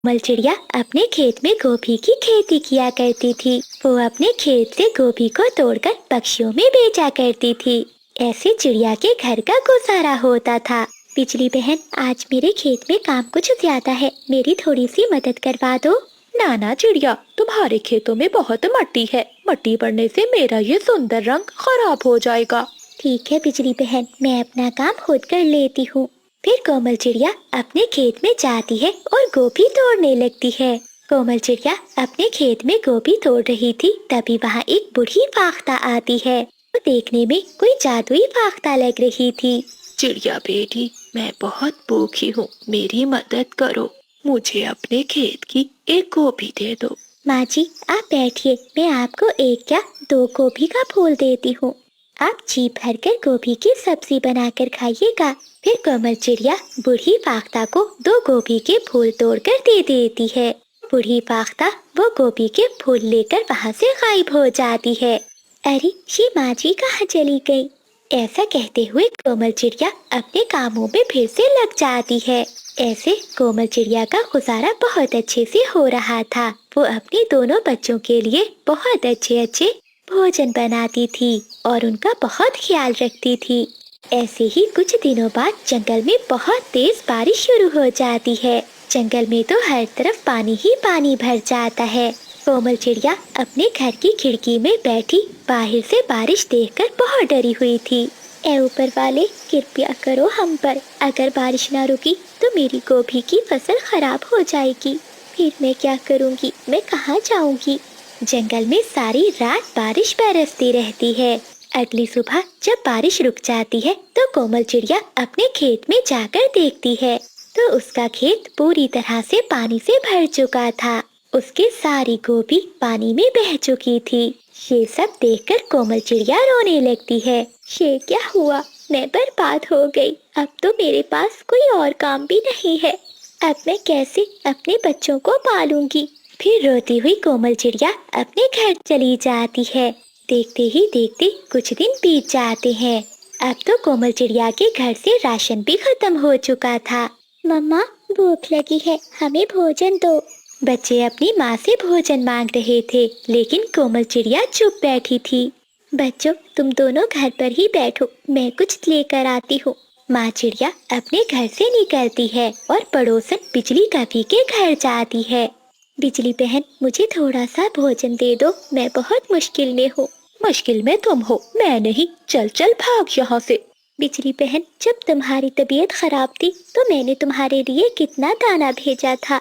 कोमल चिड़िया अपने खेत में गोभी की खेती किया करती थी। वो अपने खेत से गोभी को तोड़कर पक्षियों में बेचा करती थी। ऐसे चिड़िया के घर का गुजारा होता था। बिजली बहन, आज मेरे खेत में काम कुछ ज्यादा है, मेरी थोड़ी सी मदद करवा दो। नाना चिड़िया, तुम्हारे खेतों में बहुत मट्टी है। मट्टी पड़ने से मेरा ये सुंदर रंग खराब हो जाएगा। ठीक है बिजली बहन, मैं अपना काम खुद कर लेती हूँ। फिर कोमल चिड़िया अपने खेत में जाती है और गोभी तोड़ने लगती है। कोमल चिड़िया अपने खेत में गोभी तोड़ रही थी, तभी वहाँ एक बूढ़ी फाख्ता आती है। वो देखने में कोई जादुई फाख्ता लग रही थी। चिड़िया बेटी, मैं बहुत भूखी हूँ, मेरी मदद करो। मुझे अपने खेत की एक गोभी दे दो। माँ जी, आप बैठिए, मैं आपको एक क्या दो गोभी का फूल देती हूँ। आप जी भर कर गोभी की सब्जी बनाकर खाइएगा। फिर कोमल चिड़िया बूढ़ी फाख्ता को दो गोभी के फूल तोड़कर दे देती है। बूढ़ी फाख्ता वो गोभी के फूल लेकर वहाँ से गायब हो जाती है। अरे, ये माँ जी कहाँ चली गई? ऐसा कहते हुए कोमल चिड़िया अपने कामों में फिर से लग जाती है। ऐसे कोमल चिड़िया का गुजारा बहुत अच्छे से हो रहा था। वो अपने दोनों बच्चों के लिए बहुत अच्छे अच्छे भोजन बनाती थी और उनका बहुत ख्याल रखती थी। ऐसे ही कुछ दिनों बाद जंगल में बहुत तेज बारिश शुरू हो जाती है। जंगल में तो हर तरफ पानी ही पानी भर जाता है। कोमल चिड़िया अपने घर की खिड़की में बैठी बाहर से बारिश देखकर बहुत डरी हुई थी। ऐ ऊपर वाले, कृपया करो हम पर। अगर बारिश ना रुकी तो मेरी गोभी की फसल खराब हो जाएगी। फिर मैं क्या करूँगी? मैं कहाँ जाऊँगी? जंगल में सारी रात बारिश बरसती रहती है। अगली सुबह जब बारिश रुक जाती है तो कोमल चिड़िया अपने खेत में जाकर देखती है तो उसका खेत पूरी तरह से पानी से भर चुका था। उसकी सारी गोभी पानी में बह चुकी थी। ये सब देखकर कोमल चिड़िया रोने लगती है। ये क्या हुआ? मैं बर्बाद हो गई। अब तो मेरे पास कोई और काम भी नहीं है। अब मैं कैसे अपने बच्चों को पालूंगी? फिर रोती हुई कोमल चिड़िया अपने घर चली जाती है। देखते ही देखते कुछ दिन बीत जाते हैं। अब तो कोमल चिड़िया के घर से राशन भी खत्म हो चुका था। मम्मा, भूख लगी है, हमें भोजन दो। बच्चे अपनी माँ से भोजन मांग रहे थे, लेकिन कोमल चिड़िया चुप बैठी थी। बच्चों, तुम दोनों घर पर ही बैठो, मैं कुछ लेकर आती हूँ। माँ चिड़िया अपने घर से निकलती है और पड़ोसन बिजली कभी के घर जाती है। बिजली बहन, मुझे थोड़ा सा भोजन दे दो, मैं बहुत मुश्किल में हूँ। मुश्किल में तुम हो, मैं नहीं। चल चल भाग यहाँ से। बिजली बहन, जब तुम्हारी तबीयत खराब थी तो मैंने तुम्हारे लिए कितना दाना भेजा था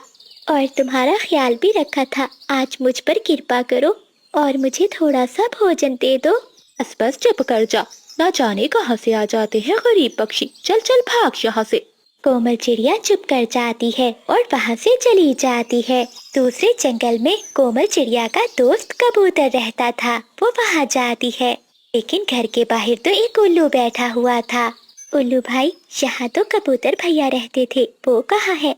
और तुम्हारा ख्याल भी रखा था। आज मुझ पर कृपा करो और मुझे थोड़ा सा भोजन दे दो। बस बस चुप कर जा, ना जाने कहाँ से आ जाते हैं गरीब पक्षी। चल चल भाग यहाँ से। कोमल चिड़िया चुप कर जाती है और वहाँ से चली जाती है। दूसरे जंगल में कोमल चिड़िया का दोस्त कबूतर रहता था। वो वहाँ जाती है, लेकिन घर के बाहर तो एक उल्लू बैठा हुआ था। उल्लू भाई, यहाँ तो कबूतर भैया रहते थे, वो कहाँ है?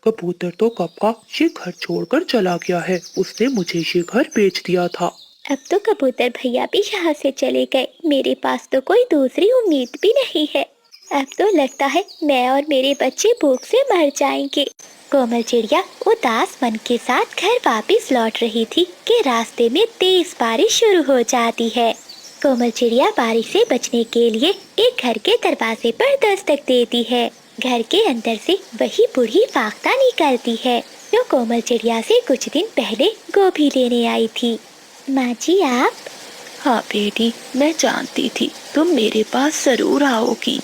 कबूतर तो कब का ये घर छोड़कर चला गया है। उसने मुझे ये घर बेच दिया था। अब तो कबूतर भैया भी यहाँ से चले गए। मेरे पास तो कोई दूसरी उम्मीद भी नहीं है। अब तो लगता है मैं और मेरे बच्चे भूख से मर जाएंगे। कोमल चिड़िया उदास मन के साथ घर वापस लौट रही थी कि रास्ते में तेज बारिश शुरू हो जाती है। कोमल चिड़िया बारिश से बचने के लिए एक घर के दरवाजे पर दस्तक देती है। घर के अंदर से वही बूढ़ी फाख्ता निकलती है जो कोमल चिड़िया से कुछ दिन पहले गोभी लेने आई थी। माँ जी, आप? हाँ बेटी, मैं जानती थी तुम मेरे पास जरूर आओगी।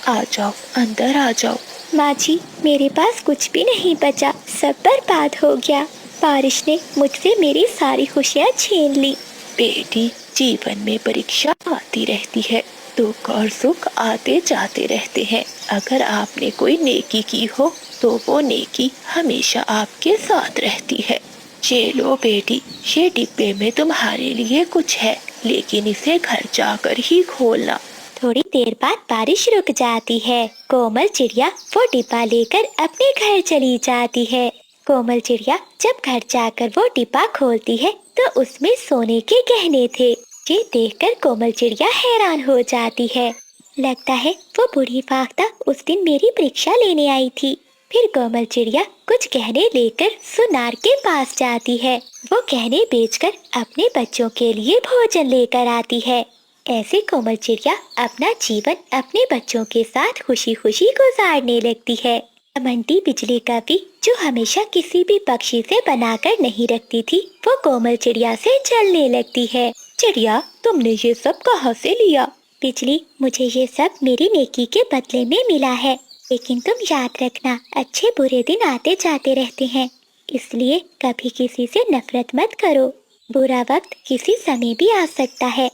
आ जाओ, अंदर आ जाओ। माँ जी, मेरे पास कुछ भी नहीं बचा, सब बर्बाद हो गया। बारिश ने मुझसे मेरी सारी खुशियाँ छीन ली। बेटी, जीवन में परीक्षा आती रहती है, दुख और सुख आते जाते रहते हैं। अगर आपने कोई नेकी की हो तो वो नेकी हमेशा आपके साथ रहती है। ये लो बेटी, ये डिब्बे में तुम्हारे लिए कुछ है, लेकिन इसे घर जाकर ही खोलना। थोड़ी देर बाद बारिश रुक जाती है। कोमल चिड़िया वो डिब्बा लेकर अपने घर चली जाती है। कोमल चिड़िया जब घर जाकर वो डिब्बा खोलती है तो उसमें सोने के गहने थे। ये देखकर कोमल चिड़िया हैरान हो जाती है। लगता है वो बूढ़ी फाख्ता उस दिन मेरी परीक्षा लेने आई थी। फिर कोमल चिड़िया कुछ गहने लेकर सुनार के पास जाती है। वो गहने बेचकर अपने बच्चों के लिए भोजन लेकर आती है। ऐसे कोमल चिड़िया अपना जीवन अपने बच्चों के साथ खुशी खुशी गुजारने लगती है। घमंडी बिजली का भी जो हमेशा किसी भी पक्षी से बनाकर नहीं रखती थी, वो कोमल चिड़िया से जलने लगती है। चिड़िया, तुमने ये सब कहाँ से लिया? बिजली, मुझे ये सब मेरी नेकी के बदले में मिला है, लेकिन तुम याद रखना, अच्छे बुरे दिन आते जाते रहते हैं, इसलिए कभी किसी से नफरत मत करो। बुरा वक्त किसी समय भी आ सकता है,